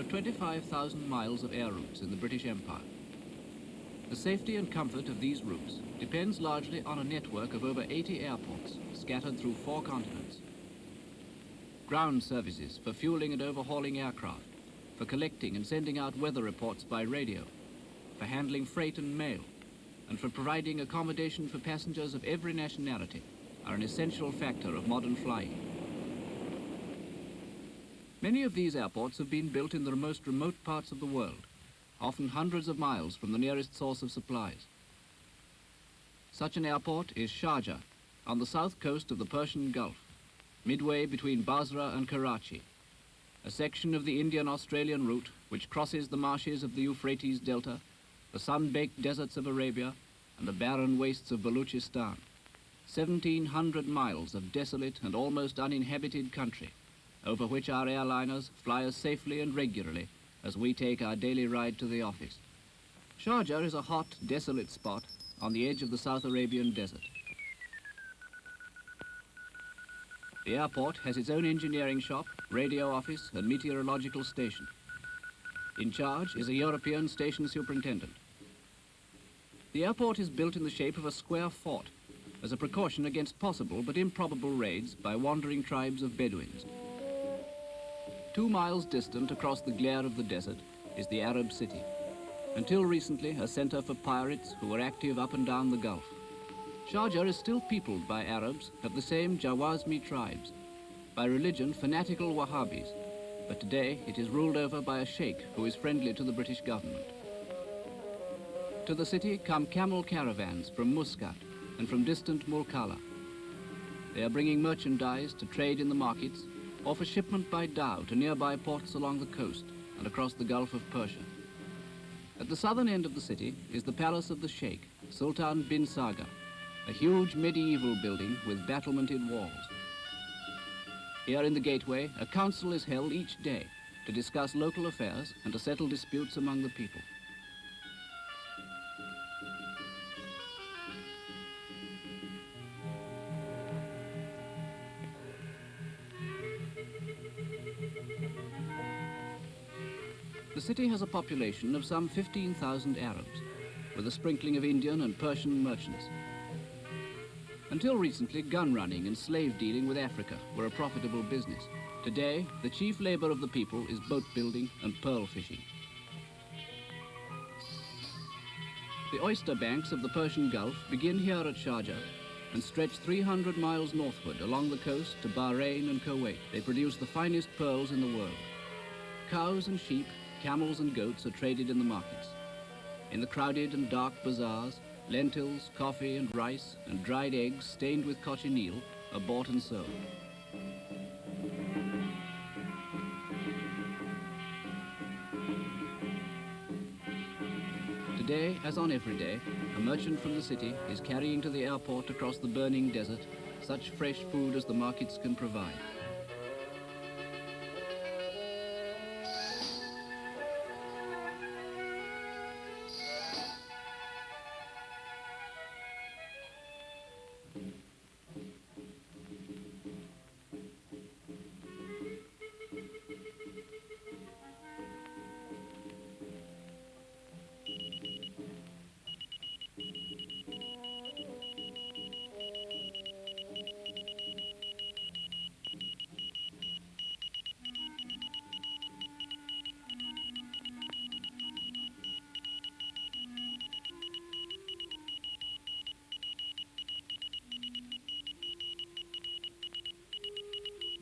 are 25,000 miles of air routes in the British Empire. The safety and comfort of these routes depends largely on a network of over 80 airports scattered through 4 continents. Ground services for fueling and overhauling aircraft, for collecting and sending out weather reports by radio, for handling freight and mail, and for providing accommodation for passengers of every nationality are an essential factor of modern flying. Many of these airports have been built in the most remote parts of the world, often hundreds of miles from the nearest source of supplies. Such an airport is Sharjah, on the south coast of the Persian Gulf, midway between Basra and Karachi, a section of the Indian-Australian route which crosses the marshes of the Euphrates Delta, the sun-baked deserts of Arabia, and the barren wastes of Baluchistan. 1,700 miles of desolate and almost uninhabited country, over which our airliners fly as safely and regularly as we take our daily ride to the office. Sharjah is a hot, desolate spot on the edge of the South Arabian desert. The airport has its own engineering shop, radio office, and meteorological station. In charge is a European station superintendent. The airport is built in the shape of a square fort as a precaution against possible but improbable raids by wandering tribes of Bedouins. 2 miles distant across the glare of the desert is the Arab city, until recently a center for pirates who were active up and down the Gulf. Sharjah is still peopled by Arabs of the same Jawazmi tribes, by religion fanatical Wahhabis, but today it is ruled over by a sheikh who is friendly to the British government. To the city come camel caravans from Muscat and from distant Mulkala. They are bringing merchandise to trade in the markets or for shipment by dhow to nearby ports along the coast and across the Gulf of Persia. At the southern end of the city is the palace of the Sheikh, Sultan bin Saga, a huge medieval building with battlemented walls. Here in the gateway, a council is held each day to discuss local affairs and to settle disputes among the people. The city has a population of some 15,000 Arabs, with a sprinkling of Indian and Persian merchants. Until recently, gun running and slave dealing with Africa were a profitable business. Today, the chief labor of the people is boat building and pearl fishing. The oyster banks of the Persian Gulf begin here at Sharjah and stretch 300 miles northward along the coast to Bahrain and Kuwait. They produce the finest pearls in the world. Cows and sheep, camels and goats are traded in the markets. In the crowded and dark bazaars, lentils, coffee and rice and dried eggs stained with cochineal are bought and sold. Today, as on every day, a merchant from the city is carrying to the airport across the burning desert such fresh food as the markets can provide.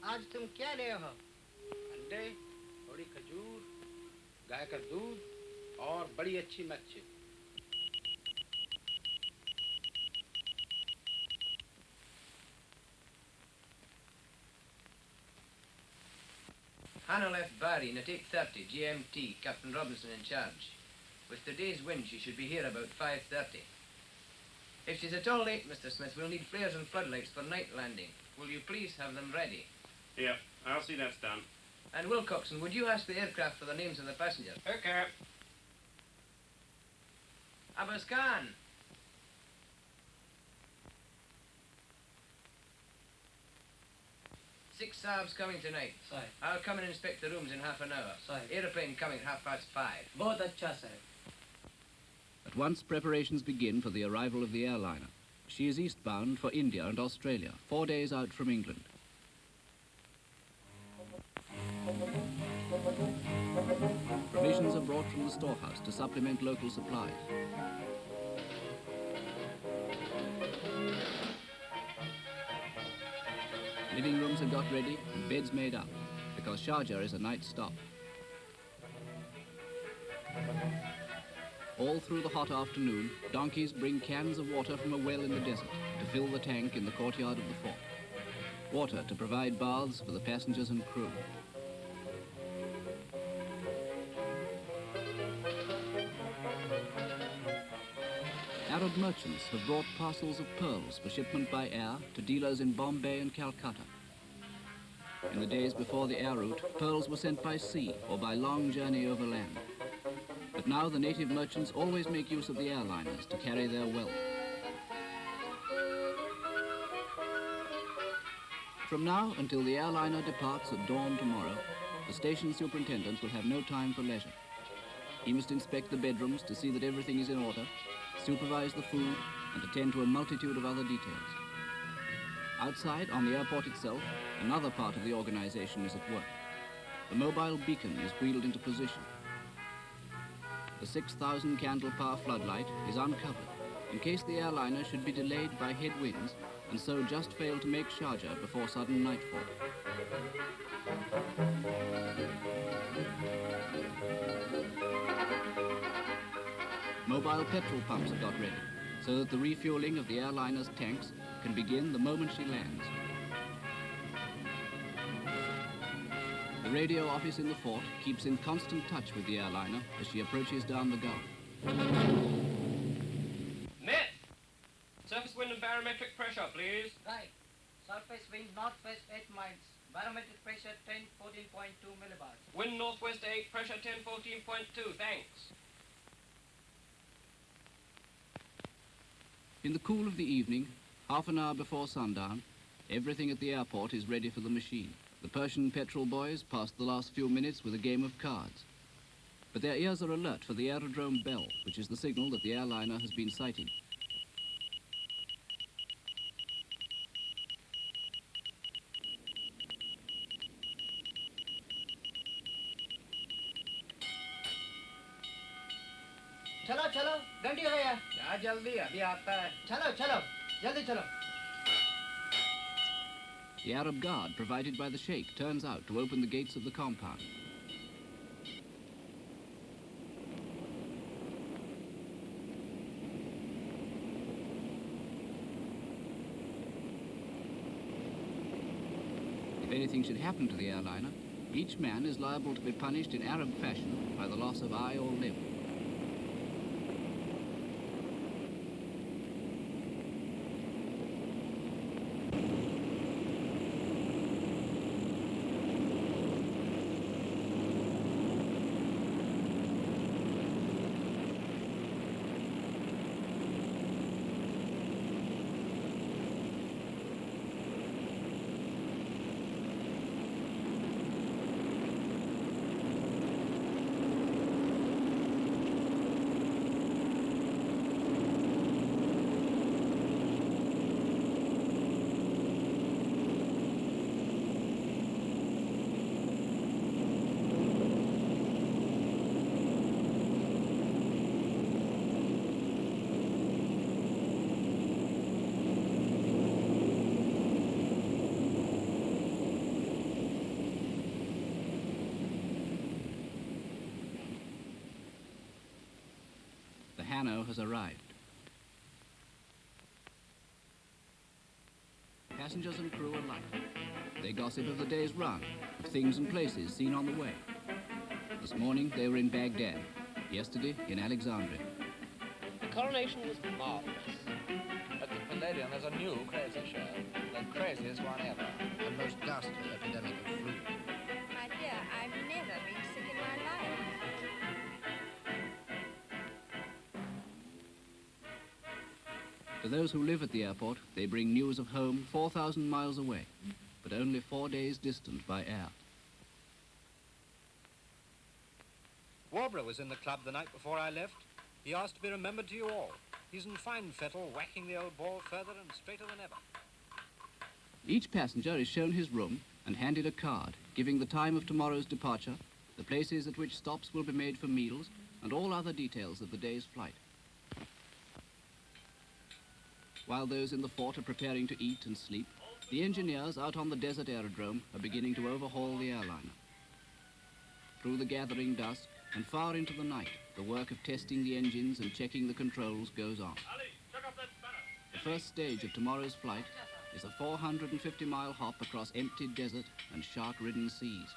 आज तुम क्या ले हो? अंडे, थोड़ी खजूर, गाय का दूध और बड़ी अच्छी मच्छी। Hannah left Barry at 8:30 GMT, Captain Robinson in charge. With today's wind, she should be here about 5:30. If she's at all late, Mr. Smith, we'll need flares and floodlights for night landing. Will you please have them ready? Yeah, I'll see that's done. And Wilcoxon, would you ask the aircraft for the names of the passengers? Okay. Abbas Khan. 6 Saabs coming tonight. Sahib. I'll come and inspect the rooms in half an hour. Sahib. Airplane coming 5:30. बहुत अच्छा साहब. At once preparations begin for the arrival of the airliner. She is eastbound for India and Australia, 4 days out from England. Provisions are brought from the storehouse to supplement local supplies. Living rooms are got ready and beds made up, because Sharjah is a night stop. All through the hot afternoon, donkeys bring cans of water from a well in the desert to fill the tank in the courtyard of the fort. Water to provide baths for the passengers and crew. Arab merchants have brought parcels of pearls for shipment by air to dealers in Bombay and Calcutta. In the days before the air route, pearls were sent by sea or by long journey over land. But now the native merchants always make use of the airliners to carry their wealth. From now until the airliner departs at dawn tomorrow, the station superintendent will have no time for leisure. He must inspect the bedrooms to see that everything is in order, supervise the food, and attend to a multitude of other details. Outside, on the airport itself, another part of the organization is at work. The mobile beacon is wheeled into position. The 6,000 candle power floodlight is uncovered in case the airliner should be delayed by headwinds and so just fail to make Sharjah before sudden nightfall. Mobile petrol pumps are got ready so that the refueling of the airliner's tanks can begin the moment she lands. The radio office in the fort keeps in constant touch with the airliner as she approaches down the Gulf. Met! Surface wind and barometric pressure, please. Right. Surface wind northwest 8 miles. Barometric pressure 1014.2 millibars. Wind northwest 8, pressure 1014.2. Thanks. In the cool of the evening, half an hour before sundown, everything at the airport is ready for the machine. The Persian petrol boys passed the last few minutes with a game of cards. But their ears are alert for the aerodrome bell, which is the signal that the airliner has been sighted. चलो चलो गंडी हो गया. क्या जल्दी अभी आता है. चलो चलो जल्दी चलो. The Arab guard provided by the Sheikh turns out to open the gates of the compound. If anything should happen to the airliner, each man is liable to be punished in Arab fashion by the loss of eye or limb. The Hanno has arrived. Passengers and crew alike. They gossip of the day's run, of things and places seen on the way. This morning they were in Baghdad, yesterday in Alexandria. The coronation was marvelous. At the Palladium there's a new crazy show. The craziest one ever. The most ghastly epidemic of flu. My dear, I've never been sick in my life. To those who live at the airport, they bring news of home 4,000 miles away. But but only 4 days distant by air. Warborough was in the club the night before I left. He asked to be remembered to you all. He's in fine fettle, whacking the old ball further and straighter than ever. Each passenger is shown his room and handed a card giving the time of tomorrow's departure, the places at which stops will be made for meals, and all other details of the day's flight. While those in the fort are preparing to eat and sleep, the engineers out on the desert aerodrome are beginning to overhaul the airliner. Through the gathering dusk and far into the night, the work of testing the engines and checking the controls goes on. The first stage of tomorrow's flight is a 450-mile hop across empty desert and shark-ridden seas.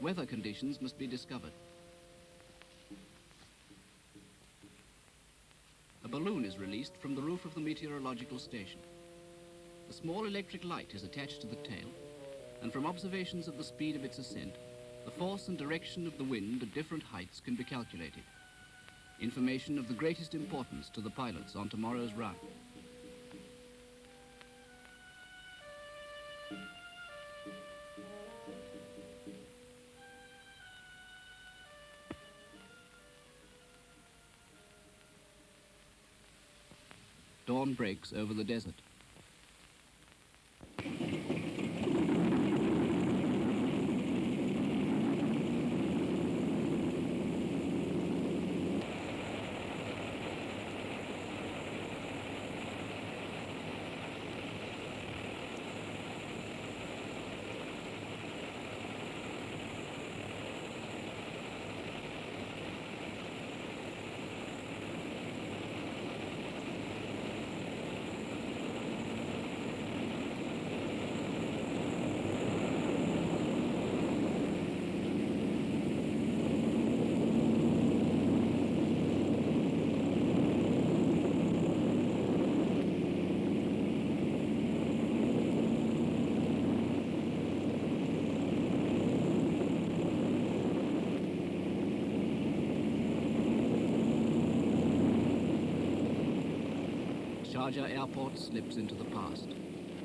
Weather conditions must be discovered. A balloon is released from the roof of the meteorological station. A small electric light is attached to the tail, and from observations of the speed of its ascent, the force and direction of the wind at different heights can be calculated. Information of the greatest importance to the pilots on tomorrow's run. Dawn breaks over the desert. Sharjah Airport slips into the past,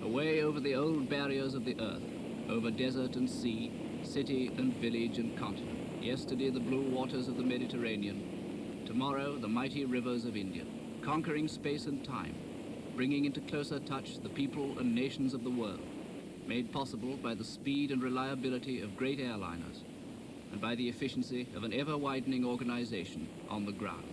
away over the old barriers of the earth, over desert and sea, city and village and continent. Yesterday, the blue waters of the Mediterranean. Tomorrow, the mighty rivers of India, conquering space and time, bringing into closer touch the people and nations of the world, made possible by the speed and reliability of great airliners and by the efficiency of an ever-widening organization on the ground.